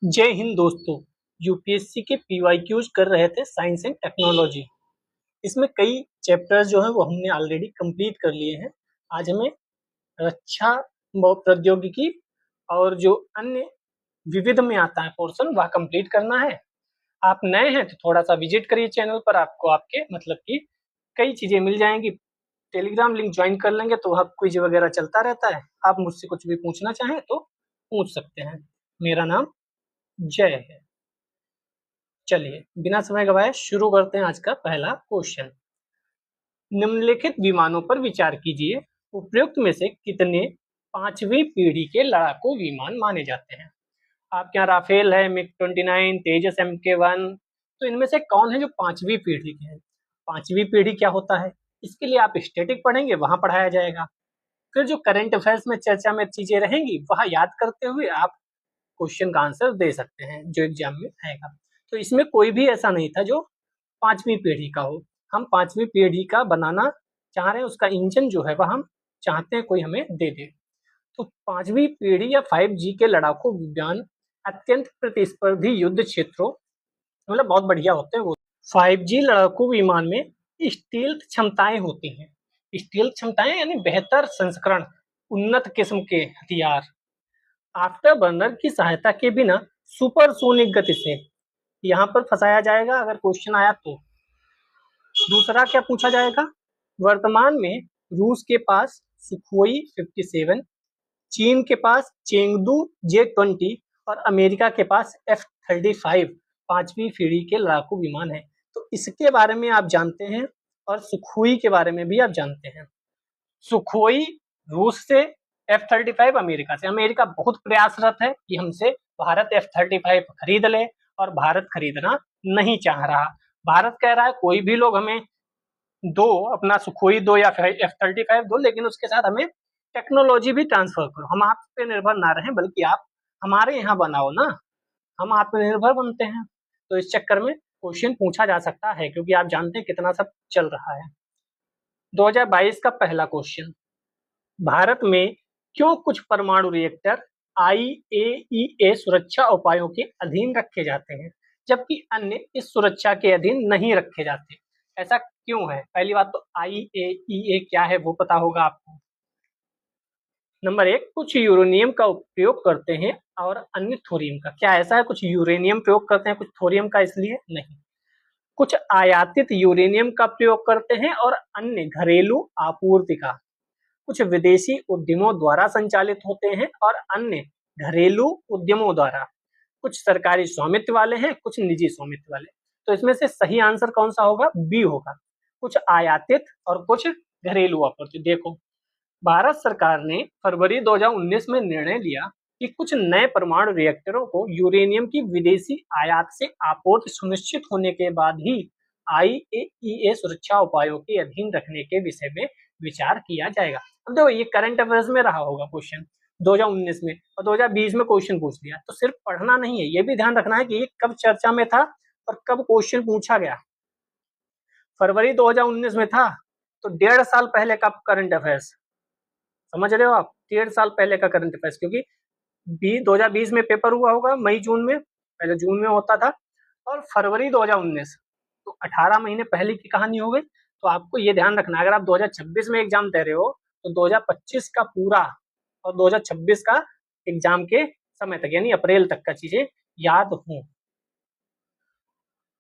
जय हिंद दोस्तों। यूपीएससी के पीवाईक्यूज कर रहे थे साइंस एंड टेक्नोलॉजी। इसमें कई चैप्टर्स जो है वो हमने ऑलरेडी कंप्लीट कर लिए हैं। आज हमें रक्षा प्रौद्योगिकी और जो अन्य विविध में आता है पोर्शन वह कंप्लीट करना है। आप नए हैं तो थोड़ा सा विजिट करिए चैनल पर, आपको आपके मतलब की कई चीजें मिल जाएंगी। टेलीग्राम लिंक ज्वाइन कर लेंगे तो वहाँ क्विज वगैरह चलता रहता है। आप मुझसे कुछ भी पूछना चाहें तो पूछ सकते हैं। मेरा नाम जय है। चलिए बिना समय गवाए शुरू करते हैं आज का पहला क्वेश्चन। निम्नलिखित विमानों पर विचार कीजिए। उपयुक्त में से कितने पांचवी पीढ़ी के लड़ाकू विमान माने जाते हैं? आपके यहाँ राफेल है, मिग 29, तेजस MK1। तो इनमें से कौन है जो पांचवी पीढ़ी के हैं? पांचवी पीढ़ी क्या होता है इसके लिए आप स्टैटिक पढ़ेंगे, वहां पढ़ाया जाएगा। फिर जो करंट अफेयर्स में चर्चा में चीजें रहेंगी वहां याद करते हुए आप क्वेश्चन का आंसर दे सकते हैं जो एग्जाम में आएगा। तो इसमें कोई भी ऐसा नहीं था जो पांचवी पीढ़ी का हो। हम पांचवी पीढ़ी का बनाना चाह रहे हैं, उसका इंजन जो है वह हम चाहते हैं कोई हमें दे दे। तो पांचवी पीढ़ी या 5G के लड़ाकू विमान अत्यंत प्रतिस्पर्धी युद्ध क्षेत्रों मतलब बहुत बढ़िया होते हैं वो। 5G लड़ाकू विमान में स्टील्थ क्षमताएं होती हैं। स्टील्थ क्षमताएं यानी बेहतर संस्करण, उन्नत किस्म के हथियार। आफ्टर बर्नर की सहायता के बिना सुपरसोनिक गति से यहाँ पर फंसाया जाएगा अगर क्वेश्चन आया तो। दूसरा क्या पूछा जाएगा? वर्तमान में रूस के पास सुखोई 57, चीन के पास चेंगडू J-20 और अमेरिका के पास F-35 पांचवी पीढ़ी के लड़ाकू विमान है। तो इसके बारे में आप जानते हैं और सुखोई के बारे में भी आप जानते हैं। सुखोई रूस से, F-35 अमेरिका से। अमेरिका बहुत प्रयासरत है कि हमसे भारत F-35 खरीद ले और भारत खरीदना नहीं चाह रहा। भारत कह रहा है कोई भी लोग हमें दो, अपना सुखोई दो या F-35 दो, लेकिन उसके साथ हमें टेक्नोलॉजी भी ट्रांसफर करो। हम आप पे निर्भर ना रहें बल्कि आप हमारे यहाँ बनाओ ना, हम आत्मनिर्भर बनते हैं। तो इस चक्कर में क्वेश्चन पूछा जा सकता है क्योंकि आप जानते हैं कितना सब चल रहा है। 2022 का पहला क्वेश्चन, भारत में क्यों कुछ परमाणु रिएक्टर IAEA सुरक्षा उपायों के अधीन रखे जाते हैं जबकि अन्य इस सुरक्षा के अधीन नहीं रखे जाते? ऐसा क्यों है? पहली बात तो IAEA क्या है वो पता होगा आपको। नंबर एक, कुछ यूरेनियम का उपयोग करते हैं और अन्य थोरियम का। क्या ऐसा है कुछ यूरेनियम प्रयोग करते हैं कुछ थोरियम का? इसलिए नहीं। कुछ आयातित यूरेनियम का प्रयोग करते हैं और अन्य घरेलू आपूर्ति का। कुछ विदेशी उद्यमों द्वारा संचालित होते हैं और अन्य घरेलू उद्यमों द्वारा। कुछ सरकारी स्वामित्व वाले हैं, कुछ निजी स्वामित्व वाले। तो इसमें से सही आंसर कौन सा होगा? बी होगा। कुछ आयातित और कुछ घरेलू आपूर्ति। देखो, भारत सरकार ने फरवरी 2019 में निर्णय लिया कि कुछ नए परमाणु रिएक्टरों को यूरेनियम की विदेशी आयात से आपूर्ति सुनिश्चित होने के बाद ही IAEA सुरक्षा उपायों के अधीन रखने के विषय में विचार किया जाएगा। अब देखो, ये करंट अफेयर्स में रहा होगा क्वेश्चन 2019 में, और 2020 में क्वेश्चन पूछ दिया। तो सिर्फ पढ़ना नहीं है, ये भी ध्यान रखना है कि ये कब चर्चा में था और कब क्वेश्चन पूछा गया। फरवरी 2019 में था तो 1.5 साल पहले का करंट अफेयर्स, समझ रहे हो आप? 1.5 साल पहले का करंट अफेयर्स, क्योंकि 2020 में पेपर हुआ होगा मई जून में, पहले जून में होता था, और फरवरी 2019, तो 18 महीने पहले की कहानी हो गई। तो आपको ये ध्यान रखना, अगर आप 2026 में एग्जाम दे रहे हो तो 2025 का पूरा और 2026 का एग्जाम के समय तक यानी अप्रैल तक का चीजें याद हो।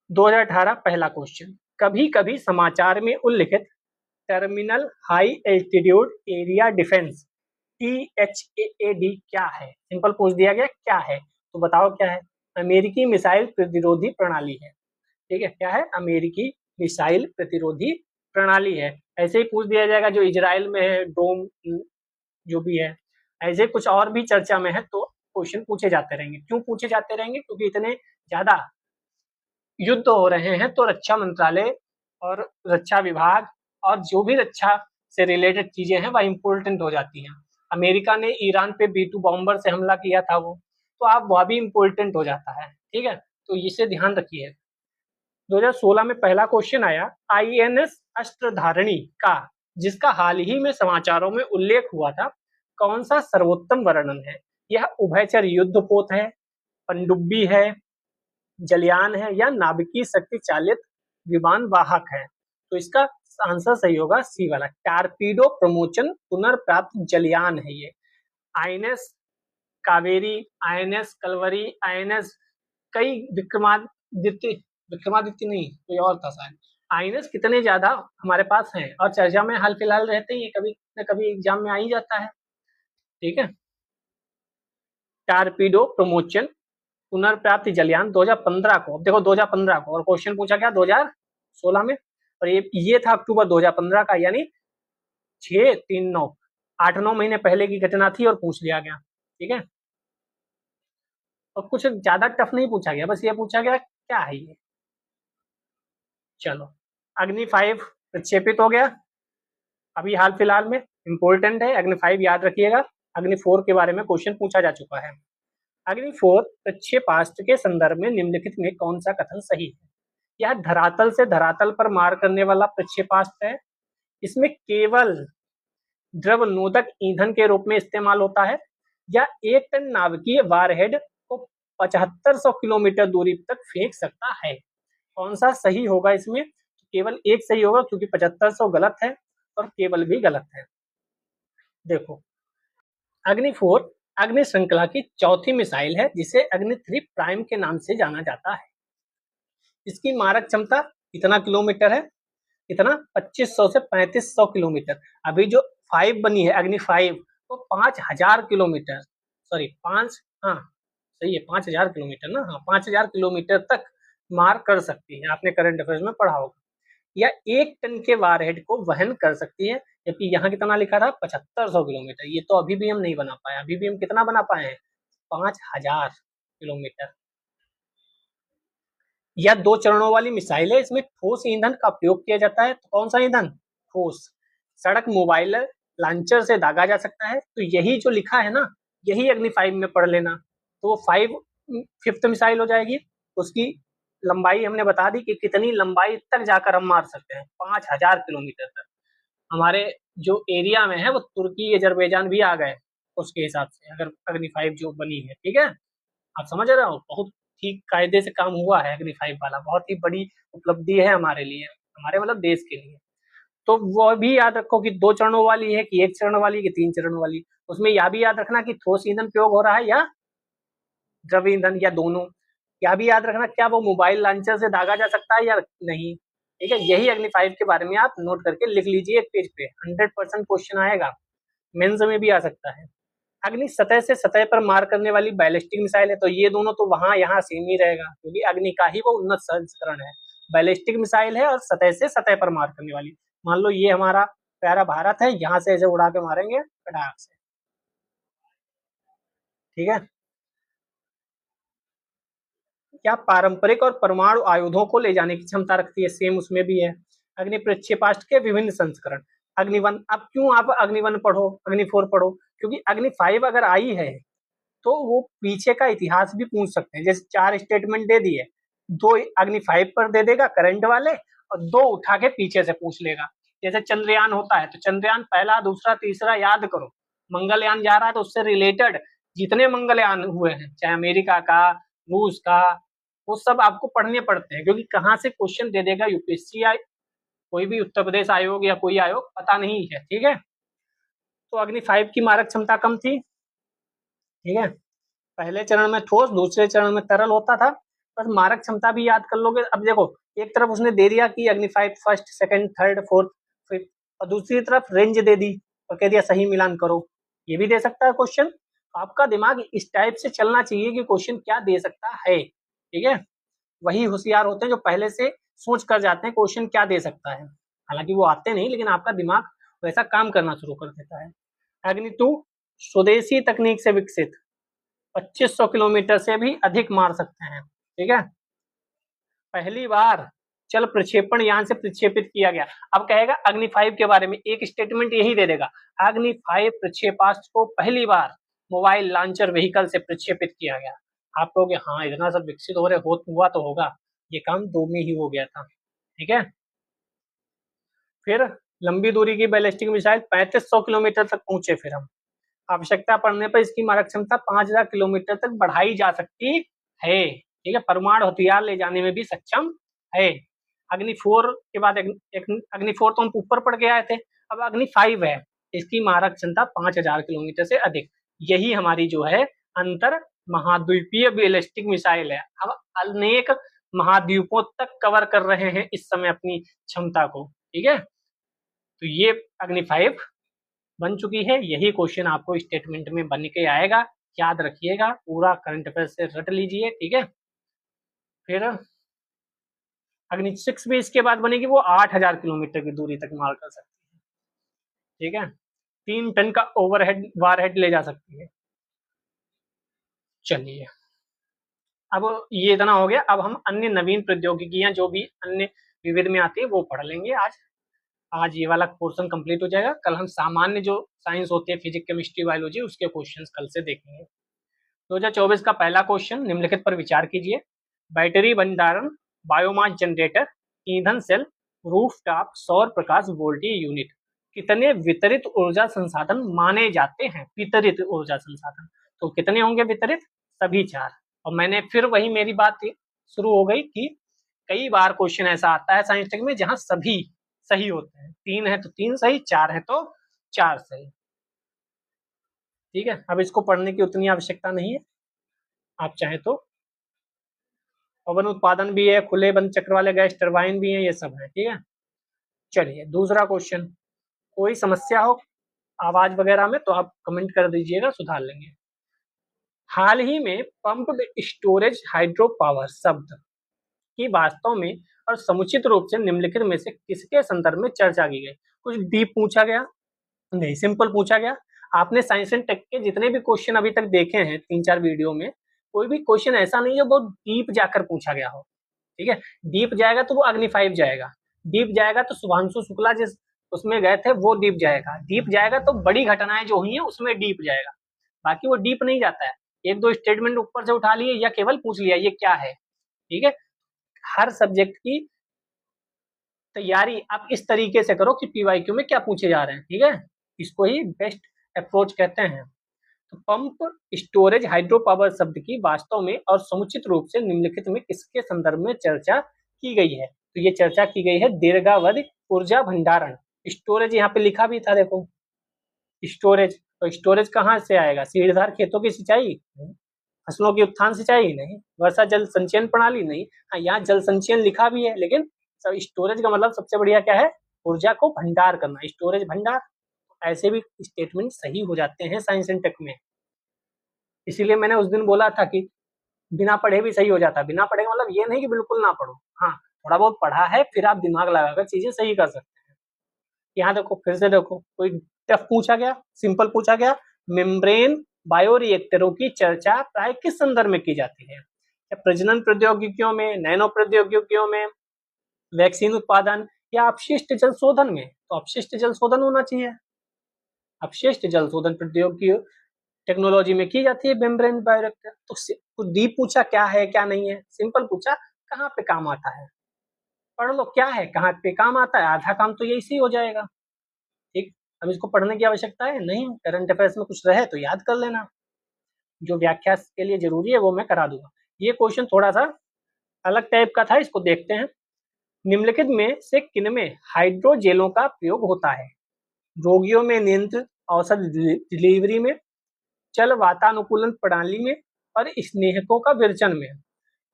2018 पहला क्वेश्चन, कभी कभी समाचार में उल्लिखित terminal high altitude area defence THAAD क्या है? सिंपल पूछ दिया गया क्या है, तो बताओ क्या है? अमेरिकी मिसाइल प्रतिरोधी प्रणाली है। ठीक है, क्या है? अमेरिकी मिसाइल प्रतिरोधी प्रणाली है। ऐसे ही पूछ दिया जाएगा जो इजराइल में है, डोम जो भी है। ऐसे कुछ और भी चर्चा में है तो क्वेश्चन पूछे जाते रहेंगे। क्यों पूछे जाते रहेंगे? क्योंकि इतने ज्यादा युद्ध हो रहे हैं तो रक्षा मंत्रालय और रक्षा विभाग और जो भी रक्षा से रिलेटेड चीजें हैं वह इम्पोर्टेंट हो जाती हैं। अमेरिका ने ईरान पे B-2 बॉम्बर से हमला किया था वो, तो आप वह भी इम्पोर्टेंट हो जाता है। ठीक है, तो इसे ध्यान रखिए। 2016 में पहला क्वेश्चन आया, INS अस्त्रधारणी का, जिसका हाल ही में समाचारों में उल्लेख हुआ था, कौन सा सर्वोत्तम वर्णन है? यह उभयचर युद्धपोत है, पनडुब्बी है, जलयान है या नाभिकीय शक्ति चालित विमान वाहक है। तो इसका आंसर सही होगा सी वाला, टारपीडो प्रमोचन पुनर्प्राप्त जलयान है ये। INS Kaveri, INS Kalvari, INS कई विक्रमादित्य नहीं कोई और था शायद। आईएनएस कितने ज्यादा हमारे पास हैं और चर्चा में हाल फिलहाल रहते हैं, ये कभी न कभी एग्जाम में आ ही जाता है। ठीक है, टारपीडो प्रमोचन पुनर्प्राप्ति जलयान 2015 को, देखो 2015 को, और क्वेश्चन पूछा गया 2016 में, और ये था अक्टूबर 2015 का, यानी 6-3-9 8-9 महीने पहले की घटना थी और पूछ लिया गया। ठीक है, और कुछ ज्यादा टफ नहीं पूछा गया, बस ये पूछा गया क्या है ये। चलो, अग्नि 5 प्रक्षेपित हो गया अभी हाल फिलहाल में, इंपॉर्टेंट है, अग्नि 5 याद रखिएगा। अग्नि 4 के बारे में क्वेश्चन पूछा जा चुका है। अग्नि 4 प्रक्षेपास्त्र के संदर्भ में निम्नलिखित में कौन सा कथन सही है? यह धरातल से धरातल पर मार करने वाला प्रक्षेपास्त्र है। इसमें केवल द्रव नोदक ईंधन के रूप में इस्तेमाल होता है, या 1 टन नाभिकीय वारहेड को 7500 किलोमीटर दूरी तक फेंक सकता है। कौन सा सही होगा इसमें? केवल एक सही होगा, क्योंकि 7500 गलत है और केवल भी गलत है। देखो, अग्नि 4 अग्नि श्रृंखला की चौथी मिसाइल है, जिसे अग्नि 3 प्राइम के नाम से जाना जाता है। इसकी मारक क्षमता कितना किलोमीटर है? कितना? 2500 से 3500 किलोमीटर। अभी जो 5 बनी है अग्नि 5, वो 5000 किलोमीटर, सॉरी 5, हाँ सही है 5000 किलोमीटर ना, हाँ 5000 किलोमीटर तक मार कर सकती है, आपने करंट अफेयर्स में पढ़ा होगा। या 1 टन के वारहेड को वहन कर सकती है, जबकि यहाँ कितना लिखा था 7500 किलोमीटर। ये तो अभी भी हम नहीं बना पाए, अभी भी हम कितना बना पाए हैं? 5000 किलोमीटर। या 2 चरणों वाली मिसाइल है, इसमें ठोस ईंधन का उपयोग किया जाता है। तो कौन सा ईंधन? ठोस। सड़क मोबाइल लॉन्चर से दागा जा सकता है। तो यही जो लिखा है ना, यही अग्नि 5 में पढ़ लेना। तो 5 5th मिसाइल हो जाएगी। उसकी लंबाई हमने बता दी कि कितनी लंबाई तक जाकर हम मार सकते हैं, 5000 किलोमीटर तक। हमारे जो एरिया में है वो तुर्की, अजरबैजान भी आ गए उसके हिसाब से, अगर अग्नि 5 जो बनी है। ठीक है, आप समझ रहे हो, बहुत ठीक कायदे से काम हुआ है अग्नि 5 वाला, बहुत ही बड़ी उपलब्धि है हमारे लिए, हमारे मतलब देश के लिए। तो वो भी याद रखो कि 2 चरणों वाली है कि 1 चरण वाली कि 3 चरणों वाली। उसमें यह भी याद रखना कि ठोस ईंधन प्रयोग हो रहा है या द्रव ईंधन, या दोनों। यह भी याद रखना क्या वो मोबाइल लॉन्चर से दागा जा सकता है या नहीं। ठीक है, यही अग्नि 5 के बारे में आप नोट करके लिख लीजिए एक पेज पे, 100% क्वेश्चन आएगा, मेंस में भी आ सकता है। अग्नि सतह से सतह पर मार करने वाली बैलिस्टिक मिसाइल है। तो ये दोनों तो वहां यहाँ सेम ही रहेगा, क्योंकि अग्नि का ही वो उन्नत संस्करण है। बैलिस्टिक मिसाइल है और सतह से सतह पर मार करने वाली। मान लो ये हमारा प्यारा भारत है, यहाँ से ऐसे उड़ा के मारेंगे कटार से। ठीक है, क्या पारंपरिक और परमाणु आयुधों को ले जाने की क्षमता रखती है? सेम उसमें भी है। अग्नि प्रक्षेपास्त्र के विभिन्न संस्करण। अग्नि 1, अब क्यों आप अग्नि 1 पढ़ो, अग्नि 4 पढ़ो? क्योंकि अग्नि 5 अगर आई है तो वो पीछे का इतिहास भी पूछ सकते हैं। जैसे 4 स्टेटमेंट दे दिए, 2 अग्नि 5 पर दे देगा करंट वाले, और 2 उठा के पीछे से पूछ लेगा। जैसे चंद्रयान होता है तो चंद्रयान पहला, दूसरा, तीसरा याद करो। मंगलयान जा रहा है तो उससे रिलेटेड जितने मंगलयान हुए हैं, चाहे अमेरिका का, रूस का, वो सब आपको पढ़ने पड़ते हैं, क्योंकि कहाँ से क्वेश्चन दे देगा यूपीएससी या कोई भी उत्तर प्रदेश आयोग या कोई आयोग, पता नहीं है। ठीक है, तो अग्नि 5 की मारक क्षमता कम थी। ठीक है, पहले चरण में ठोस, दूसरे चरण में तरल होता था। बस मारक क्षमता भी याद कर लोगे। अब देखो, एक तरफ उसने दे दिया कि अग्नि 5 first, second, third, fourth, fifth, और दूसरी तरफ रेंज दे दी और कह दिया सही मिलान करो। ये भी दे सकता है क्वेश्चन। आपका दिमाग इस टाइप से चलना चाहिए कि क्वेश्चन क्या दे सकता है। ठीक है, वही होशियार होते हैं जो पहले से सोच कर जाते हैं क्वेश्चन क्या दे सकता है। हालांकि वो आते नहीं, लेकिन आपका दिमाग वैसा काम करना शुरू कर देता है। अग्नि 2 स्वदेशी तकनीक से विकसित, 2500 किलोमीटर से भी अधिक मार सकते हैं। ठीक है, पहली बार चल प्रक्षेपण यान से प्रक्षेपित किया गया। अब कहेगा अग्नि 5 के बारे में, एक स्टेटमेंट यही दे देगा, अग्नि 5 प्रक्षेपास्त्र को पहली बार मोबाइल लॉन्चर व्हीकल से प्रक्षेपित किया गया। आप कहोगे हाँ इतना सब विकसित हो रहे हुआ तो होगा, ये काम 2 में ही हो गया था। ठीक है, फिर लंबी दूरी की बैलिस्टिक मिसाइल 3500 किलोमीटर तक पहुंचे। फिर हम आवश्यकता पड़ने पर इसकी मारक क्षमता 5000 किलोमीटर तक बढ़ाई जा सकती है, ठीक है, परमाणु हथियार ले जाने में भी सक्षम है। अग्नि 4 के बाद अग्नि 4 तो हम ऊपर पढ़ के आए थे, अब अग्नि 5 है, इसकी मारक क्षमता 5000 किलोमीटर से अधिक। यही हमारी जो है अंतर महाद्वीपीय बैलिस्टिक मिसाइल है। अब अनेक महाद्वीपों तक कवर कर रहे हैं इस समय अपनी क्षमता को, ठीक है। तो ये अग्नि 5 बन चुकी है। यही क्वेश्चन आपको स्टेटमेंट में बन के आएगा, याद रखिएगा, पूरा करंट अफेयर से रट लीजिए, ठीक है। फिर अग्नि 6 भी इसके बाद बनेगी, वो 8000 किलोमीटर की दूरी तक मार कर सकती है, ठीक है। 3 टन का ओवरहेड वारहेड ले जा सकती है। चलिए, अब ये इतना हो गया। अब हम अन्य नवीन प्रौद्योगिकियां जो भी अन्य विविध में आती है वो पढ़ लेंगे आज। आज ये वाला पोर्शन कंप्लीट हो जाएगा। कल हम सामान्य जो साइंस होती है, फिजिक्स, केमिस्ट्री, बायोलॉजी, उसके क्वेश्चंस कल से देखेंगे। 2024 का पहला क्वेश्चन, निम्नलिखित पर विचार कीजिए। बैटरी भंडारण, बायोमास जनरेटर, ईंधन सेल, रूफटॉप सौर प्रकाश वोल्टेज यूनिट कितने वितरित ऊर्जा संसाधन माने जाते हैं? वितरित ऊर्जा संसाधन तो कितने होंगे वितरित? सभी 4। और मैंने फिर वही मेरी बात शुरू हो गई कि कई बार क्वेश्चन ऐसा आता है साइंस टेक में जहां सभी सही होते हैं। 3 है तो 3 सही, 4 है तो 4 सही, ठीक है। अब इसको पढ़ने की उतनी आवश्यकता नहीं है, आप चाहे तो। पवन उत्पादन भी है, खुले बंद चक्र वाले गैस टरबाइन भी है, ये सब है, ठीक है। चलिए, दूसरा क्वेश्चन। कोई समस्या हो आवाज वगैरह में तो आप कमेंट कर दीजिएगा, सुधार लेंगे। हाल ही में पंप्ड स्टोरेज हाइड्रो पावर शब्द की वास्तव में और समुचित रूप से निम्नलिखित में से किसके संदर्भ में चर्चा की गई? कुछ डीप पूछा गया नहीं, सिंपल पूछा गया। आपने साइंस एंड टेक के जितने भी क्वेश्चन अभी तक देखे हैं 3-4 वीडियो में, कोई भी क्वेश्चन ऐसा नहीं है बहुत डीप जाकर पूछा गया हो, ठीक है। डीप जाएगा तो वो अग्नि 5 जाएगा, डीप जाएगा तो शुभांशु शुक्ला जिस उसमें गए थे वो डीप जाएगा, डीप जाएगा तो बड़ी घटनाएं जो हुई हैं उसमें डीप जाएगा। बाकी वो डीप नहीं जाता है, 1-2 स्टेटमेंट ऊपर से उठा लिए या केवल पूछ लिया ये क्या है, ठीक है। हर सब्जेक्ट की तैयारी आप इस तरीके से करो कि पीवाईक्यू में क्या पूछे जा रहे हैं, ठीक है। इसको ही बेस्ट अप्रोच कहते हैं। तो पंप स्टोरेज हाइड्रो पावर शब्द की वास्तव में और समुचित रूप से निम्नलिखित में किसके संदर्भ में चर्चा की गई है? तो ये चर्चा की गई है दीर्घावधि ऊर्जा भंडारण। स्टोरेज यहाँ पे लिखा भी था, देखो स्टोरेज। तो स्टोरेज कहाँ से आएगा? सीढ़ीदार खेतों की सिंचाई नहीं, फसलों की उत्थान सिंचाई नहीं, वर्षा जल संचयन प्रणाली नहीं। हाँ, यहाँ जल संचयन लिखा भी है, लेकिन सब स्टोरेज का मतलब सबसे बढ़िया क्या है? ऊर्जा को भंडार करना, स्टोरेज भंडार। ऐसे भी स्टेटमेंट सही हो जाते हैं साइंस एंड टेक में। इसीलिए मैंने उस दिन बोला था कि बिना पढ़े भी सही हो जाता है। बिना पढ़े का मतलब ये नहीं कि बिल्कुल ना पढ़ो, हाँ थोड़ा बहुत पढ़ा है फिर आप दिमाग लगाकर चीजें सही कर सकते हैं। यहाँ देखो, फिर से देखो, कोई टफ पूछा गया, सिंपल पूछा गया। मेम्ब्रेन बायोरिएक्टरों की चर्चा प्राय किस संदर्भ में की जाती है? प्रजनन प्रौद्योगिकियों में, नैनो प्रौद्योगिकियों में, वैक्सीन उत्पादन या अपशिष्ट जल शोधन में? तो अपशिष्ट जल शोधन होना चाहिए। अपशिष्ट जल शोधन प्रौद्योगिकी टेक्नोलॉजी में की जाती है मेम्ब्रेन बायोरिएक्टर। तो डीप पूछा क्या है क्या नहीं है, सिंपल पूछा कहाँ पे काम आता है, पढ़ लो क्या है कहाँ पे काम आता है, आधा काम तो ये इसी हो जाएगा, ठीक। अब इसको पढ़ने की आवश्यकता है नहीं, करंट अफेयर्स में कुछ रहे तो याद कर लेना, जो व्याख्या के लिए जरूरी है वो मैं करा दूंगा। ये क्वेश्चन थोड़ा सा अलग टाइप का था, इसको देखते हैं। निम्नलिखित में से किनमें हाइड्रोजेलों का प्रयोग होता है? रोगियों में नियंत्रित औषध डिलीवरी में, चल वातानुकूलन प्रणाली में, और स्नेहकों का विरचन में।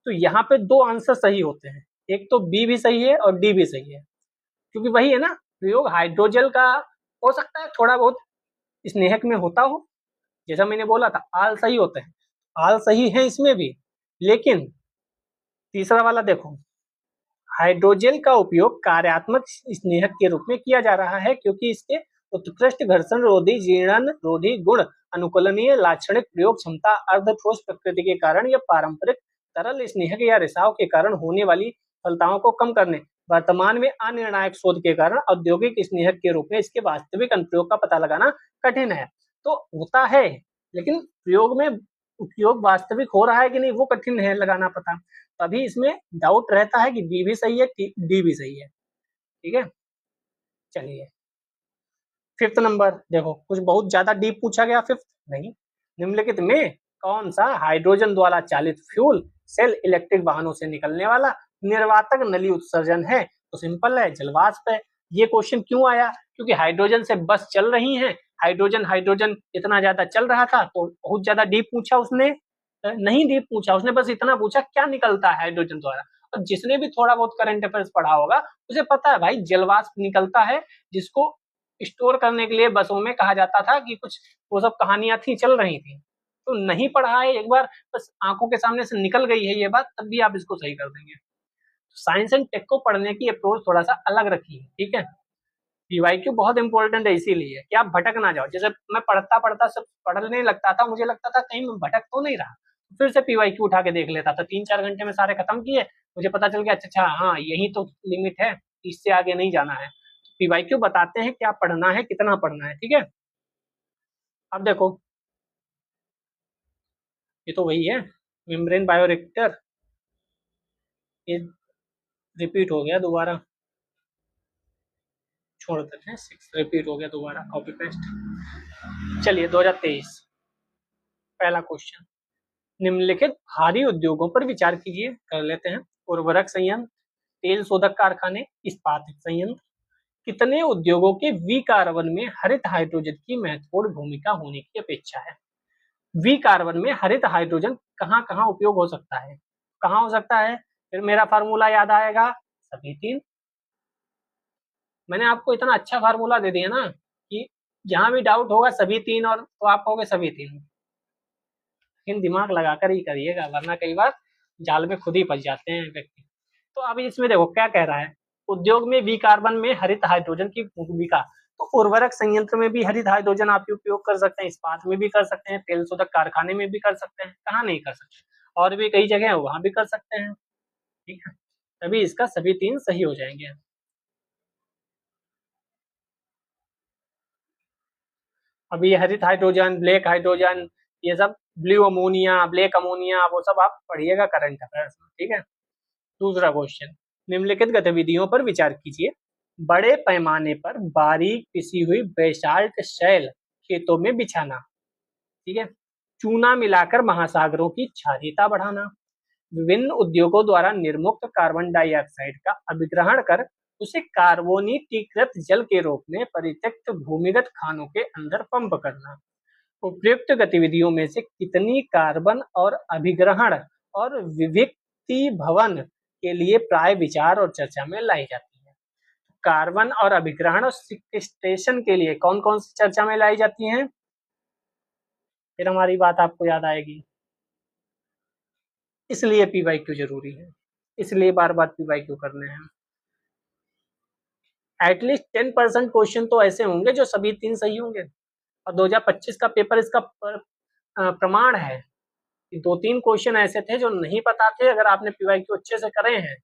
तो यहाँ पे 2 आंसर सही होते हैं, एक तो बी भी सही है और डी भी सही है, क्योंकि वही है ना, प्रयोग हाइड्रोजल का हो सकता है थोड़ा बहुत स्नेहक में होता हो, जैसा मैंने बोला था आल सही होते हैं, आल सही है इसमें भी। लेकिन तीसरा वाला देखो, हाइड्रोजेल का उपयोग कार्यात्मक स्नेहक के रूप में किया जा रहा है क्योंकि इसके उत्कृष्ट घर्षण रोधी, जीर्णन रोधी गुण, अनुकूलनीय लाक्षणिक प्रयोग क्षमता, अर्ध ठोस प्रकृति के कारण या पारंपरिक तरल स्नेहक या रिसाव के कारण होने वाली फलताओं को कम करने, वर्तमान में अनिर्णायक शोध के कारण औद्योगिक स्नेहक के रूप में इसके वास्तविक अनुप्रयोग का पता लगाना कठिन है। तो होता है, लेकिन प्रयोग में उपयोग वास्तविक हो रहा है कि नहीं वो कठिन है लगाना पता। तभी इसमें डाउट रहता है कि बी भी सही है कि डी भी सही है, ठीक है। चलिए, 5th नंबर देखो, कुछ बहुत ज्यादा डीप पूछा गया। 5th नहीं, निम्नलिखित में कौन सा हाइड्रोजन द्वारा चालित फ्यूल सेल इलेक्ट्रिक वाहनों से निकलने वाला निर्वातक नली उत्सर्जन है? तो सिंपल है, जलवाष्प है। ये क्वेश्चन क्यों आया? क्योंकि हाइड्रोजन से बस चल रही है, हाइड्रोजन हाइड्रोजन इतना ज्यादा चल रहा था तो बहुत ज्यादा डीप पूछा उसने, नहीं डीप पूछा उसने, बस इतना पूछा क्या निकलता है हाइड्रोजन द्वारा। और जिसने भी थोड़ा बहुत करंट अफेयर्स पढ़ा होगा उसे पता है भाई जलवाष्प निकलता है, जिसको स्टोर करने के लिए बसों में कहा जाता था कि कुछ वो सब कहानियां थी चल रही थी। तो नहीं पढ़ा है एक बार, बस आंखों के सामने से निकल गई है ये बात, तब भी आप इसको सही कर देंगे। साइंस एंड टेक को पढ़ने की अप्रोच थोड़ा सा अलग रखिए, ठीक है। पीवाईक्यू बहुत इंपॉर्टेंट है इसीलिए कि आप भटक ना जाओ। जैसे मैं पढ़ता पढ़ता सब पढ़ने लगता था, मुझे लगता था कहीं मैं भटक तो नहीं रहा, फिर से पीवाईक्यू उठा के देख लेता था, 3-4 घंटे में सारे खत्म किए, मुझे पता चल गया अच्छा अच्छा हाँ यही तो लिमिट है, इससे आगे नहीं जाना है। पीवाईक्यू बताते हैं क्या पढ़ना है, कितना पढ़ना है, ठीक है। अब देखो ये तो वही है, मेम्ब्रेन बायोरिएक्टर, ये रिपीट हो गया दोबारा, छोड़ देते हैं, 6 रिपीट हो गया दोबारा, कॉपी पेस्ट। चलिए 2023 पहला क्वेश्चन, निम्नलिखित भारी उद्योगों पर विचार कीजिए, कर लेते हैं। उर्वरक संयंत्र, तेल शोधक कारखाने, इस्पात संयंत्र। कितने उद्योगों के वी कार्बन में हरित हाइड्रोजन की महत्वपूर्ण भूमिका होने की अपेक्षा है? वी कार्बन में हरित हाइड्रोजन कहाँ कहाँ उपयोग हो सकता है, कहाँ हो सकता है? फिर मेरा फार्मूला याद आएगा, सभी तीन। मैंने आपको इतना अच्छा फार्मूला दे दिया ना कि जहां भी डाउट होगा सभी तीन, और तो आप कहोगे सभी तीन। लेकिन दिमाग लगाकर ही करिएगा, वरना कई बार जाल में खुद ही फंस जाते हैं व्यक्ति। तो अभी इसमें देखो क्या कह रहा है, उद्योग में वी कार्बन में हरित हाइड्रोजन की भूमिका। तो उर्वरक संयंत्र में भी हरित हाइड्रोजन आप उपयोग कर सकते हैं, इस्पात में भी कर सकते हैं, तेल शोधक कारखाने में भी कर सकते हैं, कहाँ नहीं कर सकते, और भी कई जगह है वहां भी कर सकते हैं, ठीक है। तभी इसका सभी तीन सही हो जाएंगे। अभी ये हरित हाइड्रोजन, ब्लैक हाइड्रोजन, ये सब ब्लू अमोनिया, ब्लैक अमोनिया, वो सब आप पढ़िएगा करंट अफेयर्स में, ठीक है। दूसरा क्वेश्चन, निम्नलिखित गतिविधियों पर विचार कीजिए। बड़े पैमाने पर बारीक पिसी हुई बेसाल्ट शैल खेतों में बिछाना, ठीक है। चूना मिलाकर महासागरों की क्षारीयता बढ़ाना, विभिन्न उद्योगों द्वारा निर्मुक्त कार्बन डाइऑक्साइड का अभिग्रहण कर उसे कार्बोनिटीकृत जल के रूप में परित्यक्त भूमिगत खानों के अंदर पंप करना। उपयुक्त गतिविधियों में से कितनी कार्बन और अभिग्रहण और विविक्ति भवन के लिए प्राय विचार और चर्चा में लाई जाती है? कार्बन और अभिग्रहण और सिक्वेस्ट्रेशन के लिए कौन कौन सी चर्चा में लाई जाती हैं? फिर हमारी बात आपको याद आएगी। इसलिए पीवाईक्यू जरूरी है, इसलिए बार बार पीवाईक्यू करने हैं। एटलीस्ट 10% क्वेश्चन तो ऐसे होंगे जो सभी तीन सही होंगे, और 2025 का पेपर इसका प्रमाण है कि 2-3 क्वेश्चन ऐसे थे जो नहीं पता थे, अगर आपने पीवाईक्यू अच्छे से करे हैं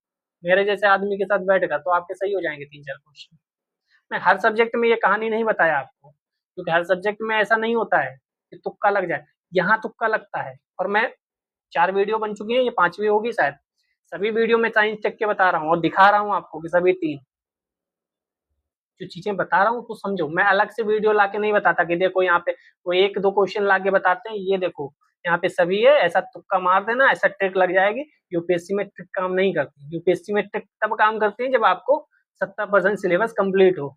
मेरे जैसे आदमी के साथ बैठकर, तो आपके सही हो जाएंगे 3-4 क्वेश्चन। मैं हर सब्जेक्ट में ये कहानी नहीं बताया आपको, क्योंकि हर सब्जेक्ट में ऐसा नहीं होता है कि तुक्का लग जाए, यहाँ तुक्का लगता है। और मैं 4 वीडियो बन चुकी है, ये 5वीं होगी शायद, सभी वीडियो में साइंस टेक के बता रहा हूँ और दिखा रहा हूँ आपको कि सभी तीन जो चीजें बता रहा हूँ तो समझो। मैं अलग से वीडियो लाके नहीं बताता कि देखो यहाँ पे वो 1-2 क्वेश्चन लाके बताते हैं, ये देखो यहाँ पे सभी है, ऐसा तुक्का मार देना, ऐसा ट्रिक लग जाएगी। यूपीएससी में ट्रिक काम नहीं करती, यूपीएससी में ट्रिक तब काम करती है जब आपको 70% सिलेबस कंप्लीट हो,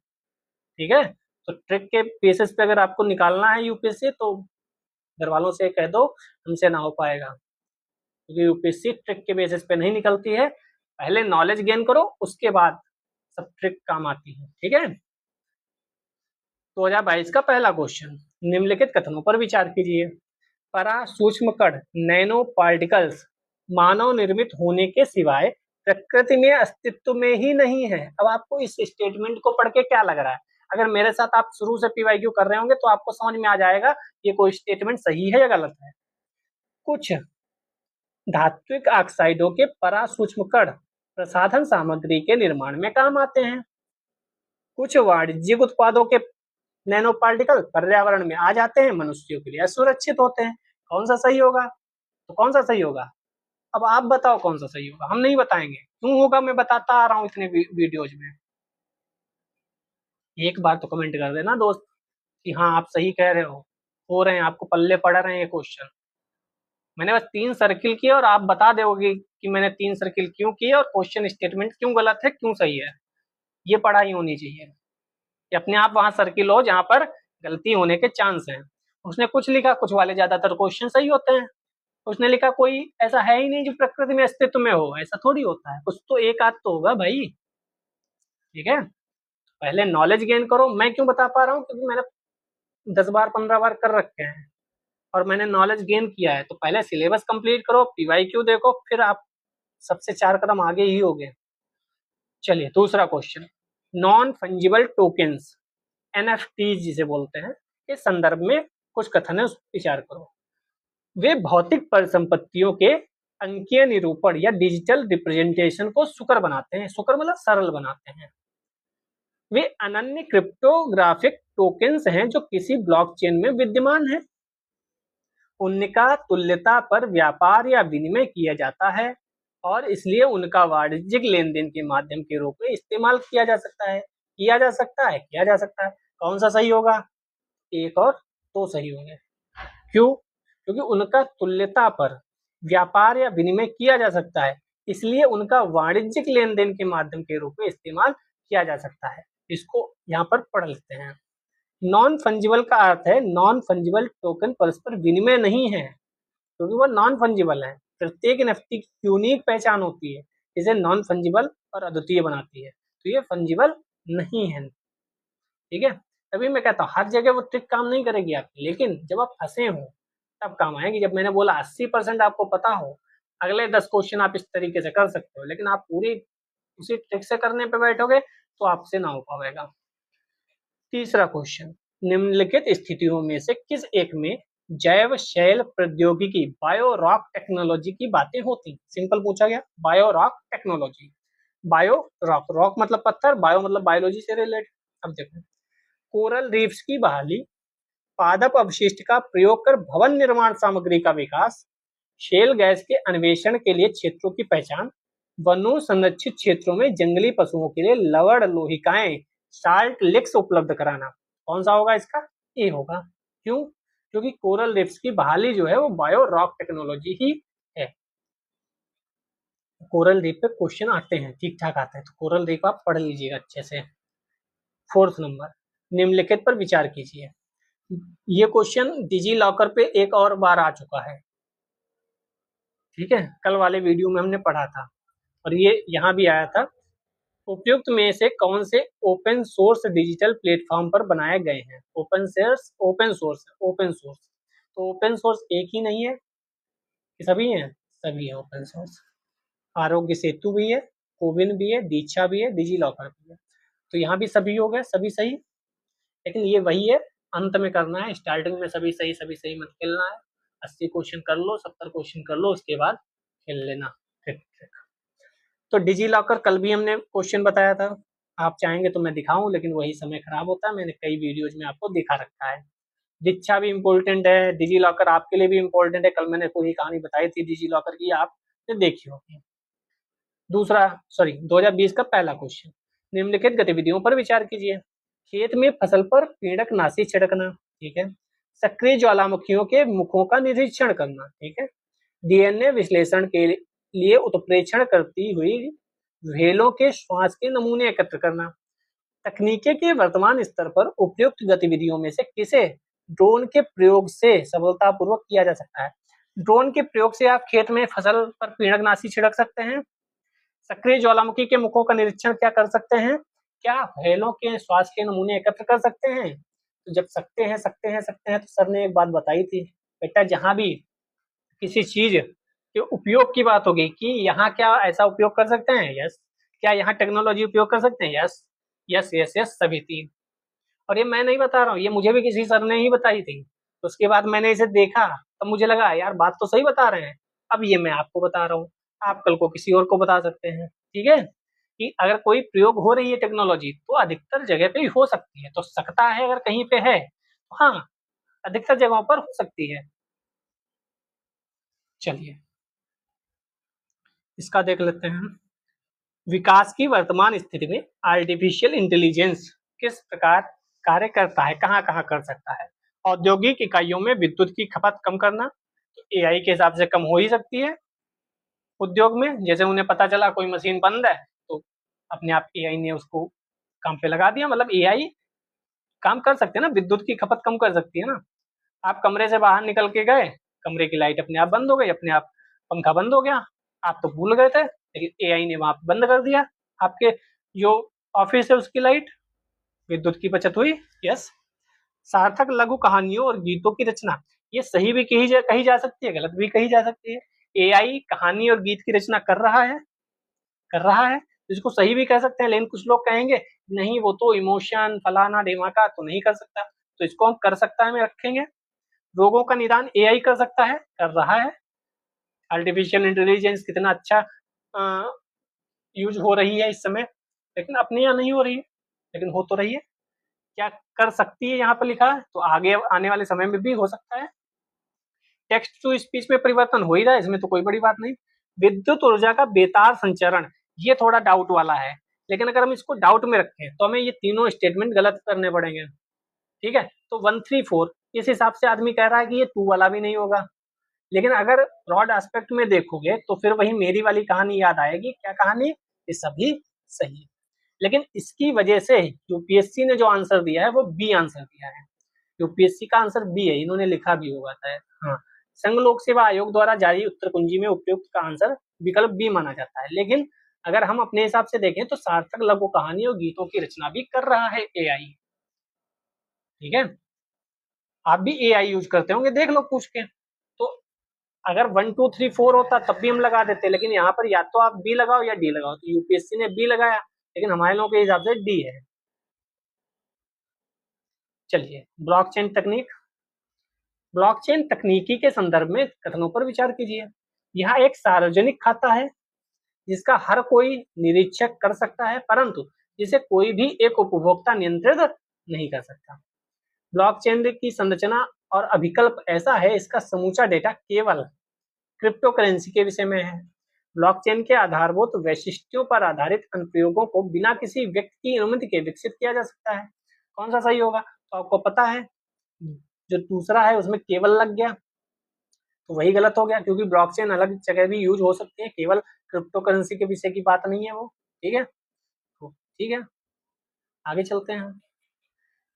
ठीक है। तो ट्रिक के बेसिस पे अगर आपको निकालना है यूपीएससी, तो घर वालों से कह दो हमसे ना हो पाएगा, क्योंकि यूपीएससी ट्रिक के बेसिस पे नहीं निकलती है। पहले नॉलेज गेन करो, उसके बाद सब ट्रिक काम आती है, ठीक है। 2022 का पहला क्वेश्चन, निम्नलिखित कथनों पर विचार कीजिए। परा सूक्ष्म कण नैनो पार्टिकल्स मानव निर्मित होने के सिवाय प्रकृति में अस्तित्व में ही नहीं है। अब आपको इस स्टेटमेंट को पढ़ के क्या लग रहा है? अगर मेरे साथ आप शुरू से पीवाईक्यू कर रहे होंगे तो आपको समझ में आ जाएगा ये कोई स्टेटमेंट सही है या गलत है। कुछ धात्विक ऑक्साइडों के परा सूक्ष्म कण प्रसाधन सामग्री के निर्माण में काम आते हैं। कुछ वाणिज्यिक उत्पादों के नैनो पार्टिकल पर्यावरण में आ जाते हैं, मनुष्यों के लिए असुरक्षित होते हैं। कौन सा सही होगा? तो कौन सा सही होगा? अब आप बताओ कौन सा सही होगा, हम नहीं बताएंगे। क्यों होगा? मैं बताता आ रहा हूँ इतने वीडियोज में। एक बार तो कमेंट कर देना दोस्त कि हाँ आप सही कह रहे हो रहे हैं, आपको पल्ले पड़ रहे हैं ये क्वेश्चन। मैंने बस 3 सर्किल किए और आप बता दोगे कि मैंने 3 सर्किल क्यों किए और क्वेश्चन स्टेटमेंट क्यों गलत है, क्यों सही है। ये पढ़ाई होनी चाहिए कि अपने आप वहां सर्किल हो जहां पर गलती होने के चांस हैं। उसने कुछ लिखा, कुछ वाले ज्यादातर क्वेश्चन सही होते हैं। उसने लिखा कोई ऐसा है ही नहीं जो प्रकृति में अस्तित्व में हो, ऐसा थोड़ी होता है, कुछ तो एक आध तो होगा भाई। ठीक है, पहले नॉलेज गेन करो। मैं क्यों बता पा रहा हूँ, क्योंकि मैंने 10 बार 15 बार कर रखे हैं और मैंने नॉलेज गेन किया है। तो पहले सिलेबस कंप्लीट करो, पीवाईक्यू देखो, फिर आप सबसे 4 कदम आगे ही होगे। चलिए दूसरा question, non fungible tokens NFT जिसे बोलते हैं, के संदर्भ में कुछ कथन है, उस पर विचार करो। वे भौतिक परिसंपत्तियों के अंकीय निरूपण या डिजिटल रिप्रेजेंटेशन को सुकर बनाते हैं। सुकर मतलब सरल बनाते हैं। वे अनन्य क्रिप्टोग्राफिक टोकन्स हैं जो किसी ब्लॉकचेन में विद्यमान हैं। उनका तुल्यता पर व्यापार या विनिमय किया जाता है और इसलिए उनका वाणिज्यिक लेनदेन के माध्यम के रूप में इस्तेमाल किया जा सकता है। किया जा सकता है, किया जा सकता है। कौन सा सही होगा? एक और दो सही होंगे। क्यों? क्योंकि उनका तुल्यता पर व्यापार या विनिमय किया जा सकता है, इसलिए उनका वाणिज्यिक लेनदेन के माध्यम के रूप में इस्तेमाल किया जा सकता है। इसको यहाँ पर पढ़ लेते हैं। नॉन फंजिबल का अर्थ है नॉन फंजिबल टोकन परस्पर विनिमय नहीं है, क्योंकि वो नॉन फंजिबल है। प्रत्येक एनएफटी की यूनिक पहचान होती है, इसे नॉन फंजिबल और अद्वितीय बनाती है। तो ये फंजिबल नहीं है। ठीक है, तभी मैं कहता हूँ हर जगह वो ट्रिक काम नहीं करेगी आपकी, लेकिन जब आप फंसे हो तब काम आएगी। जब मैंने बोला 80% आपको पता हो, अगले 10 क्वेश्चन आप इस तरीके से कर सकते हो, लेकिन आप पूरी उसी ट्रिक से करने पे बैठोगे तो आपसे ना हो पाएगा। तीसरा क्वेश्चन, निम्नलिखित स्थितियों में से किस एक में जैव शैल प्रौद्योगिकी बायो रॉक टेक्नोलॉजी की बातें होती? सिंपल पूछा गया, bio rock technology. Bio rock, rock मतलब पत्थर, बायो मतलब बायोलॉजी से रिलेटेड। अब देखो, कोरल रीफ्स की बहाली, पादप अपशिष्ट का प्रयोग कर भवन निर्माण सामग्री का विकास, शेल गैस के अन्वेषण के लिए क्षेत्रों की पहचान, वनों संरक्षित क्षेत्रों में जंगली पशुओं के लिए लवण लोहिकाएं साल्ट लेक्स उपलब्ध कराना। कौन सा होगा इसका? ए होगा। क्यों? क्योंकि कोरल रीफ्स की बहाली जो है वो बायो रॉक टेक्नोलॉजी ही है। कोरल रीफ पे क्वेश्चन आते हैं, ठीक ठाक आते हैं, तो कोरल रीफ आप पढ़ लीजिएगा अच्छे से। फोर्थ नंबर, निम्नलिखित पर विचार कीजिए। ये क्वेश्चन डिजी लॉकर पे एक और बार आ चुका है। ठीक है, कल वाले वीडियो में हमने पढ़ा था और ये यहाँ भी आया था। उपयुक्त में से कौन से ओपन सोर्स डिजिटल प्लेटफॉर्म पर बनाए गए हैं? Open source, open source, open source. तो ओपन सोर्स एक ही नहीं है कि सभी हैं? सभी है ओपन सोर्स। आरोग्य सेतु भी है, कोविन भी है, दीक्षा भी है, डिजी लॉकर भी है। तो यहाँ भी सभी हो गए, सभी सही। लेकिन ये वही है, अंत में करना है, स्टार्टिंग में सभी सही सभी सही मत खेलना है। 80 क्वेश्चन कर लो, 70 क्वेश्चन कर लो, उसके बाद खेल लेना। ठीक ठीक। तो डिजी लॉकर कल भी हमने क्वेश्चन बताया था, आप चाहेंगे तो मैं दिखाऊं, लेकिन वही समय खराब होता है। मैंने कई वीडियोज में आपको दिखा रखा है। दीक्षा भी इम्पोर्टेंट है, डिजी लॉकर आपके लिए भी इम्पोर्टेंट है। कल मैंने पूरी कहानी बताई थी डिजी लॉकर की, आपने देखी होगी। दूसरा, सॉरी, 2020 का पहला क्वेश्चन, निम्नलिखित गतिविधियों पर विचार कीजिए। खेत में फसल पर कीटनाशी छिड़कना, ठीक है। सक्रिय ज्वालामुखियों के मुखों का निरीक्षण करना, ठीक है। डीएनए विश्लेषण के लिए उत्प्रेक्षण करती हुई व्हेलों के श्वास के नमूने एकत्र करना। तकनीके के वर्तमान स्तर पर उपयुक्त गतिविधियों में से किसे ड्रोन के प्रयोग से सफलतापूर्वक किया जा सकता है? ड्रोन के प्रयोग से आप खेत में फसल पर कीटनाशी छिड़क सकते हैं। सक्रिय ज्वालामुखी के मुखों का निरीक्षण क्या कर सकते हैं? क्या व्हेलों के श्वास के नमूने एकत्र कर सकते हैं? तो जब सकते हैं तो सर ने एक बात बताई थी, बेटा जहां भी किसी चीज के उपयोग की बात होगी कि यहाँ क्या ऐसा उपयोग कर सकते हैं, यस। क्या यहाँ टेक्नोलॉजी उपयोग कर सकते हैं, यस यस यस यस, सभी तीन। और ये मैं नहीं बता रहा हूँ, ये मुझे भी किसी सर ने ही बताई थी। तो उसके बाद मैंने इसे देखा, तब मुझे लगा यार बात तो सही बता रहे हैं। अब ये मैं आपको बता रहा हूँ, आप कल को किसी और को बता सकते हैं। ठीक है, कि अगर कोई प्रयोग हो रही है टेक्नोलॉजी तो अधिकतर जगह पे ही हो सकती है। तो सकता है अगर कहीं पे है तो हाँ, अधिकतर जगहों पर हो सकती है। चलिए इसका देख लेते हैं। विकास की वर्तमान स्थिति में आर्टिफिशियल इंटेलिजेंस किस प्रकार कार्य करता है, कहाँ कहाँ कर सकता है? औद्योगिक इकाइयों में विद्युत की खपत कम करना, तो एआई के हिसाब से कम हो ही सकती है उद्योग में। जैसे उन्हें पता चला कोई मशीन बंद है तो अपने आप एआई ने उसको काम पे लगा दिया। मतलब एआई काम कर सकते हैं ना, विद्युत की खपत कम कर सकती है ना। आप कमरे से बाहर निकल के गए, कमरे की लाइट अपने आप बंद हो गई, अपने आप पंखा बंद हो गया, आप तो भूल गए थे, लेकिन एआई ने वहां बंद कर दिया आपके जो ऑफिस है उसकी लाइट, विद्युत की बचत हुई। यस। सार्थक लघु कहानियों और गीतों की रचना, ये सही भी कही जा सकती है, गलत भी कही जा सकती है। एआई कहानी और गीत की रचना कर रहा है तो इसको सही भी कह सकते हैं, लेकिन कुछ लोग कहेंगे नहीं वो तो इमोशन फलाना ढिमाका तो नहीं कर सकता, तो इसको हम कर सकता है में रखेंगे। रोगों का निदान एआई कर सकता है, कर रहा है। आर्टिफिशियल इंटेलिजेंस कितना अच्छा यूज हो रही है इस समय, लेकिन अपने यहाँ नहीं हो रही है, लेकिन हो तो रही है। क्या कर सकती है यहाँ पर लिखा है, तो आगे आने वाले समय में भी हो सकता है। टेक्स्ट टू स्पीच में परिवर्तन हो ही रहा है, इसमें तो कोई बड़ी बात नहीं। विद्युत ऊर्जा का बेतार संचरण, ये थोड़ा डाउट वाला है, लेकिन अगर हम इसको डाउट में रखें तो हमें ये तीनों स्टेटमेंट गलत करने पड़ेंगे। ठीक है, तो 134 इस हिसाब से आदमी कह रहा है कि ये टू वाला भी नहीं होगा। लेकिन अगर ब्रॉड एस्पेक्ट में देखोगे तो फिर वही मेरी वाली कहानी याद आएगी। क्या कहानी? ये सभी सही है, लेकिन इसकी वजह से यूपीएससी ने जो आंसर दिया है वो बी आंसर दिया है। यूपीएससी का आंसर बी है, इन्होंने लिखा भी होगा शायद। हाँ, संघ लोक सेवा आयोग द्वारा जारी उत्तर कुंजी में उपयुक्त का आंसर विकल्प बी माना जाता है। लेकिन अगर हम अपने हिसाब से देखें तो सार्थक लघु कहानी और गीतों की रचना भी कर रहा है एआई। ठीक है, आप भी एआई यूज करते होंगे, देख लो पूछ के। तो अगर 1 2 3 4 होता तब भी हम लगा देते, लेकिन यहाँ पर या तो आप बी लगाओ या डी लगाओ, तो यूपीएससी ने बी लगाया, लेकिन हमारे लोगों के हिसाब से डी है। चलिए, ब्लॉकचेन तकनीक। ब्लॉकचेन तकनीकी के संदर्भ में कथनों पर विचार कीजिए। यह एक सार्वजनिक खाता है जिसका हर कोई निरीक्षक कर सकता है, परंतु जिसे कोई भी एक उपभोक्ता नियंत्रित नहीं कर सकता। ब्लॉकचेन की संरचना और अभिकल्प ऐसा है, इसका समूचा डेटा केवल क्रिप्टो करेंसी के विषय में है। ब्लॉकचेन के आधारभूत वैशिष्ट्यों पर आधारित अनुप्रयोगों को बिना किसी व्यक्ति की अनुमति के विकसित किया जा सकता है। कौन सा सही होगा? तो आपको पता है जो दूसरा है उसमें केवल लग गया, तो वही गलत हो गया, क्योंकि ब्लॉकचेन अलग जगह भी यूज हो सकती है, केवल क्रिप्टो करेंसी के विषय की बात नहीं है वो। ठीक है, तो ठीक है, आगे चलते हैं।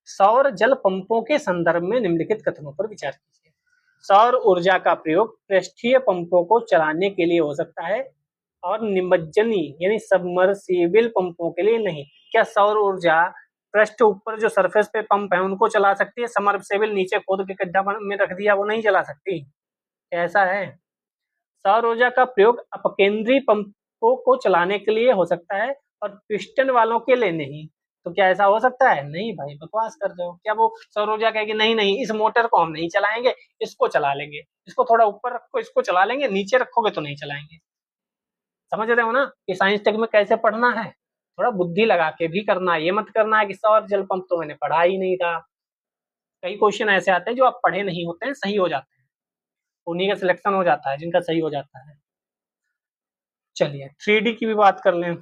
सौर जल पंपों के संदर्भ में निम्नलिखित कथनों पर विचार कीजिए। सौर ऊर्जा का प्रयोग पृष्ठीय पंपों को चलाने के लिए हो सकता है और निमज्जनी यानी सबमर्सिबल पंपों के लिए नहीं। क्या सौर ऊर्जा पृष्ठ ऊपर जो सरफेस पे पंप है उनको चला सकती है? सबमर्सिबल नीचे खोद के गड्ढा में रख दिया वो नहीं चला सकती? ऐसा है। सौर ऊर्जा का प्रयोग अपकेंद्री पंपों को चलाने के लिए हो सकता है और पिस्टन वालों के लिए नहीं। तो क्या ऐसा हो सकता है? नहीं भाई, बकवास कर रहे हो क्या। वो सौर ऊर्जा कहेगी नहीं नहीं, इस मोटर को हम नहीं चलाएंगे, इसको चला लेंगे, इसको थोड़ा ऊपर रखो, इसको चला लेंगे, नीचे रखोगे तो नहीं चलाएंगे। समझ रहे हो ना कि साइंस टेक में कैसे पढ़ना है? थोड़ा बुद्धि लगा के भी करना है, ये मत करना है कि सौर जल पंप तो मैंने पढ़ा ही नहीं था। कई क्वेश्चन ऐसे आते हैं जो आप पढ़े नहीं होते हैं, सही हो जाते हैं, उन्हीं का सिलेक्शन हो जाता है जिनका सही हो जाता है। चलिए, 3D की भी बात कर लें।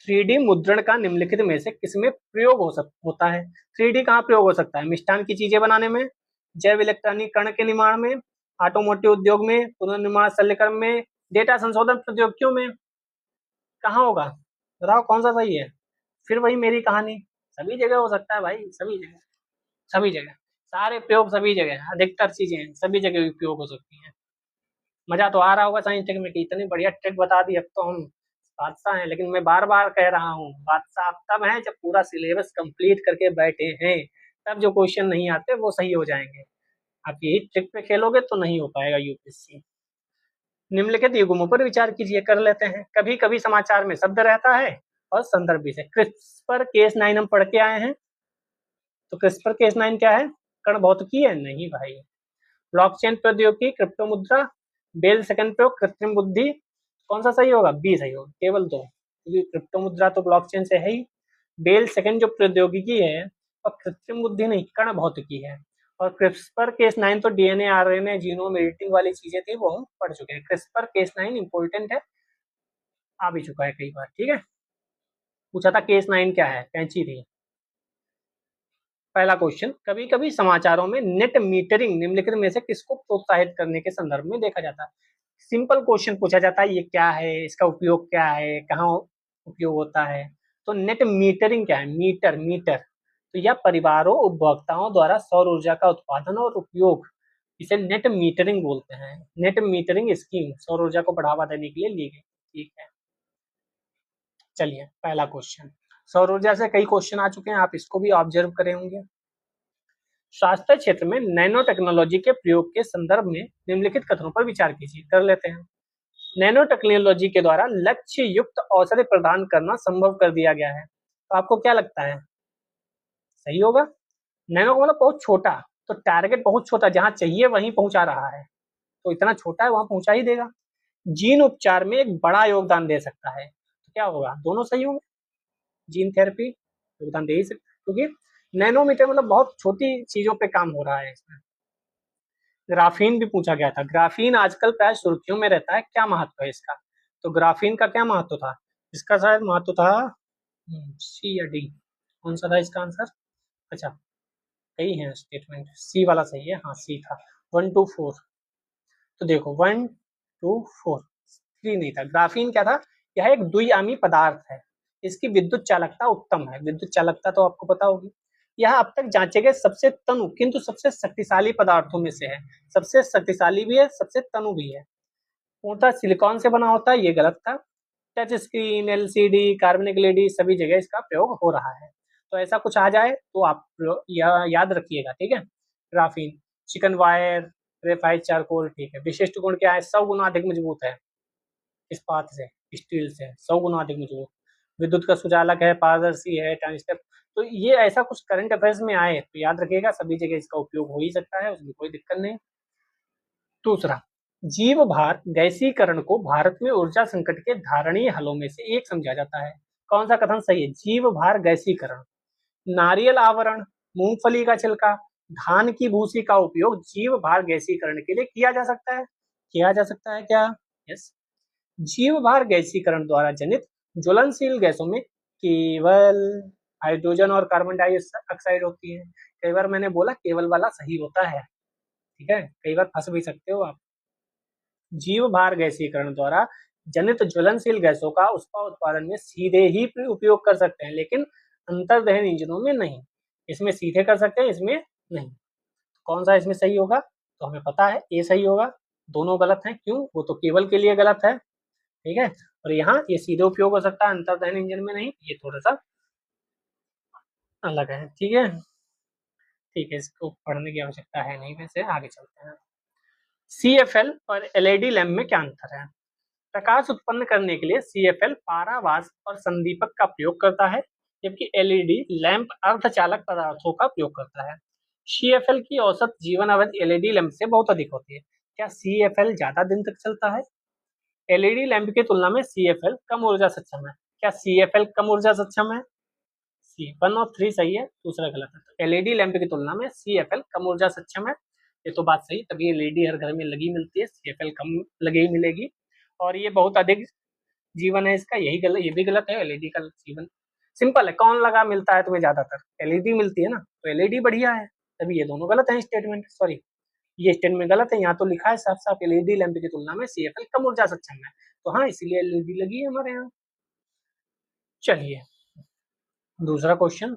3D मुद्रण का निम्नलिखित में से किसमें प्रयोग होता है? 3D कहाँ प्रयोग हो सकता है? मिष्ठान की चीजें बनाने में, जैव इलेक्ट्रॉनिक कण के निर्माण में, ऑटोमोटिव उद्योग में, पुनर्निर्माण शल्यक्रम में, डेटा संशोधन प्रौद्योगिकियों में। कहाँ होगा? बताओ कौन सा सही है? फिर वही मेरी कहानी, सभी जगह हो सकता है भाई, सभी जगह, सभी जगह, सारे प्रयोग सभी जगह, अधिकतर चीजें सभी जगह उपयोग हो सकती हैं। मजा तो आ रहा होगा साइंस टेक में कि इतनी बढ़िया ट्रिक बता दी, अब तो हम बादशाह हैं। लेकिन मैं बार बार कह रहा हूँ, बादशाह आप तब हैं जब पूरा सिलेबस कंप्लीट करके बैठे हैं, तब जो क्वेश्चन नहीं आते वो सही हो जाएंगे। आप यही ट्रिक पे खेलोगे तो नहीं हो पाएगा यूपीएससी। निम्नलिखित युग्मों पर विचार कीजिए, कर लेते हैं। कभी कभी समाचार में शब्द रहता है और संदर्भ भी से। क्रिस्पर केस 9 हम पढ़ के आए हैं, तो क्रिस्पर केस 9 क्या है? कण भौतिकी है? नहीं भाई। ब्लॉकचेन प्रौद्योगिकी, क्रिप्टो मुद्रा, बेल सेकंड प्रयोग, कृत्रिम बुद्धि। कौन सा सही होगा? बी सही होगा, केवल दो, क्योंकि क्रिप्टो मुद्रा तो ब्लॉकचेन से है ही। बेल सेकंड जो प्रौद्योगिकी है और कृत्रिम बुद्धि नहीं, कण भौतिकी है। और क्रिस्पर केस 9 तो डीएनए आरएनए जीनोम एडिटिंग वाली चीजें थी, वो हम पढ़ चुके हैं। क्रिस्पर केस 9 इंपॉर्टेंट है, आ भी चुका है कई बार। ठीक है, पूछा था केस 9 क्या है, कैंची थी। पहला क्वेश्चन, कभी कभी समाचारों में नेट मीटरिंग निम्नलिखित में से किसको प्रोत्साहित करने के संदर्भ में देखा जाता है? सिंपल क्वेश्चन पूछा जाता है, ये क्या है, इसका उपयोग क्या है, कहाँ उपयोग होता है? तो नेट मीटरिंग क्या है? Meter, meter. तो यह परिवारों उपभोक्ताओं द्वारा सौर ऊर्जा का उत्पादन और उपयोग, इसे नेट मीटरिंग बोलते हैं। नेट मीटरिंग स्कीम सौर ऊर्जा को बढ़ावा देने के लिए ली गई। ठीक है, चलिए पहला क्वेश्चन। सौर ऊर्जा से कई क्वेश्चन आ चुके हैं, आप इसको भी ऑब्जर्व करे होंगे। स्वास्थ्य क्षेत्र में नैनो टेक्नोलॉजी के प्रयोग के संदर्भ में निम्नलिखित कथनों पर विचार कीजिए। कर लेते हैं। नैनो टेक्नोलॉजी के द्वारा लक्ष्य युक्त औषधि प्रदान करना संभव कर दिया गया है। तो आपको क्या लगता है, सही होगा? नैनो का मतलब बहुत छोटा, तो टारगेट बहुत छोटा, जहां चाहिए वहीं पहुंचा रहा है, तो इतना छोटा है वहां पहुंचा ही देगा। जीन उपचार में एक बड़ा योगदान दे सकता है, तो क्या होगा, दोनों सही होंगे। जीन थेरेपी योगदान दे ही सकता, क्योंकि नैनोमीटर मतलब बहुत छोटी चीजों पे काम हो रहा है इसमें। ग्राफीन भी पूछा गया था। ग्राफीन आजकल प्राय सुर्खियों में रहता है, क्या महत्व है इसका? तो ग्राफीन का क्या महत्व था? इसका शायद महत्व था सी या डी, कौन सा था इसका आंसर? अच्छा, सही है स्टेटमेंट, सी वाला सही है। हाँ, सी था। 1 2 4, तो देखो 1 2 4, 3 नहीं था। ग्राफीन क्या था? यह एक द्विआमी पदार्थ है, इसकी विद्युत चालकता उत्तम है। विद्युत चालकता तो आपको पता होगी। यह अब तक जांचे गए सबसे तनु किंतु सबसे शक्तिशाली पदार्थों में से है। सबसे शक्तिशाली भी है, सबसे तनु भी है। पूर्णतः सिलिकॉन से बना होता है, ये गलत था। टच स्क्रीन, एलसीडी, कार्बनिक एलईडी सभी जगह इसका प्रयोग हो रहा है। तो ऐसा कुछ आ जाए तो आप याद रखिएगा, ठीक है। Graphene, chicken wire, graphite charcoal, ठीक है। विशिष्ट गुण क्या है? 100 गुना अधिक मजबूत है इस्पात से, स्टील से 100 गुना अधिक मजबूत। विद्युत का सुचालक है, पारदर्शी है, ट्रांजिस्टर। तो ये ऐसा कुछ करंट अफेयर्स में आए तो याद रखिएगा, सभी जगह इसका उपयोग हो ही सकता है, उसमें कोई दिक्कत नहीं। दूसरा, जीव भार गैसीकरण को भारत में ऊर्जा संकट के धारणीय हलों में से एक समझा जाता है। कौन सा कथन सही है? जीव भार गैसीकरण। नारियल आवरण, मूंगफली का छिलका, धान की भूसी का उपयोग जीव भार गैसीकरण के लिए किया जा सकता है। किया जा सकता है क्या? यस। जीव भार गैसीकरण द्वारा जनित ज्वलनशील गैसों में केवल हाइड्रोजन और कार्बन डाइऑक्साइड होती है। कई बार मैंने बोला केवल वाला सही होता है, ठीक है, कई बार फंस भी सकते हो आप। जीव भार गैसीकरण द्वारा जनित ज्वलनशील गैसों का उसका उत्पादन में सीधे ही उपयोग कर सकते हैं, लेकिन अंतर्दहन इंजनों में नहीं। इसमें सीधे कर सकते हैं, इसमें नहीं। कौन सा इसमें सही होगा? तो हमें पता है ए सही होगा। दोनों गलत हैं, क्यों? वो तो केवल के लिए गलत है, ठीक है। और यहाँ ये सीधे उपयोग हो सकता है, अंतर्दहन इंजन में नहीं, ये थोड़ा सा अलग है, ठीक है। ठीक है, इसको पढ़ने की आवश्यकता है नहीं, वैसे आगे चलते हैं। CFL और LED लैम्प में क्या अंतर है? प्रकाश उत्पन्न करने के लिए CFL पारावास और संदीपक का प्रयोग करता है, जबकि LED लैंप अर्धचालक पदार्थों का प्रयोग करता है। CFL की औसत जीवन अवधि LED लैंप से बहुत अधिक होती है। क्या CFL ज्यादा दिन तक चलता है? LED लैंप की तुलना में CFL कम ऊर्जा सक्षम है। क्या CFL कम ऊर्जा सक्षम है? सी 1 और 3 सही है, दूसरा गलत है। तो LED लैंप की तुलना में CFL कम ऊर्जा सक्षम है, ये तो बात सही, तभी LED हर घर में लगी मिलती है, CFL कम लगी मिलेगी। और ये बहुत अधिक जीवन है इसका, यही गलत, ये भी गलत है। एलईडी का जीवन सिंपल है, कौन लगा मिलता है तुम्हें ज्यादातर? एलईडी मिलती है ना, तो एलईडी बढ़िया है। तभी ये दोनों गलत है स्टेटमेंट, सॉरी ये स्टेटमेंट गलत है। यहाँ तो लिखा है साफ साफ एलईडी लैंप की तुलना में CFL कम ऊर्जा सक्षम है, तो हाँ इसीलिए एलईडी लगी है हमारे यहाँ। चलिए दूसरा क्वेश्चन,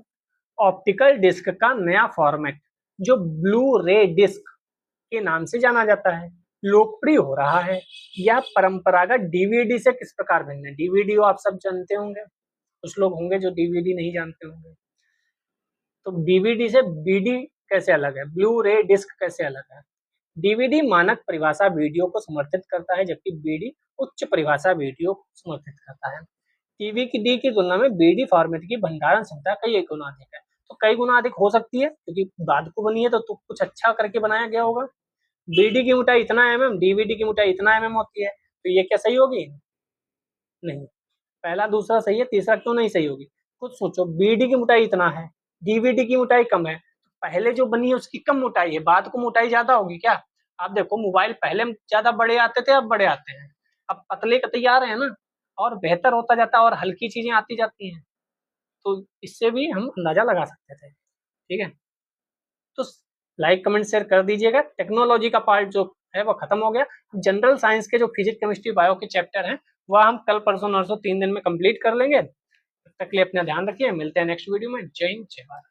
ऑप्टिकल डिस्क का नया फॉर्मेट जो ब्लू रे डिस्क के नाम से जाना जाता है लोकप्रिय हो रहा है। यह परंपरागत डीवीडी से किस प्रकार भिन्न है? डीवीडी आप सब जानते होंगे, कुछ लोग होंगे जो डीवीडी नहीं जानते होंगे। तो डीवीडी से बीडी कैसे अलग है? ब्लू रे डिस्क कैसे अलग है? डीवीडी मानक परिभाषा वीडियो को समर्थित करता है, जबकि बीडी उच्च परिभाषा वीडियो को समर्थित करता है। टीवी की डी की तुलना में बीडी फॉर्मेट की भंडारण क्षमता कई गुना अधिक है। तो कई गुना अधिक हो सकती है, क्योंकि बाद को बनी है तो कुछ अच्छा करके बनाया गया होगा। बीडी की मोटाई इतना डीवीडी की मोटाई इतना होती है, तो ये क्या सही होगी? नहीं। पहला दूसरा सही है, तीसरा क्यों नहीं सही होगी? खुद सोचो, बीडी की मोटाई इतना है, डीवीडी की मोटाई कम है, तो पहले जो बनी है उसकी कम मोटाई है, बाद को मोटाई ज्यादा होगी क्या? आप देखो मोबाइल पहले ज्यादा बड़े आते थे, अब बड़े आते हैं, अब पतले का तैयार है ना, और बेहतर होता जाता है और हल्की चीजें आती जाती हैं। तो इससे भी हम अंदाजा लगा सकते थे, ठीक है। तो लाइक कमेंट शेयर कर दीजिएगा। टेक्नोलॉजी का पार्ट जो है वो खत्म हो गया। जनरल साइंस के जो फिजिक्स केमिस्ट्री बायो के चैप्टर हैं वह हम कल परसों नरसों 3 दिन में कंप्लीट कर लेंगे। तब तक के लिए अपना ध्यान रखिए, मिलते हैं नेक्स्ट वीडियो में। जय हिंद, जय भारत।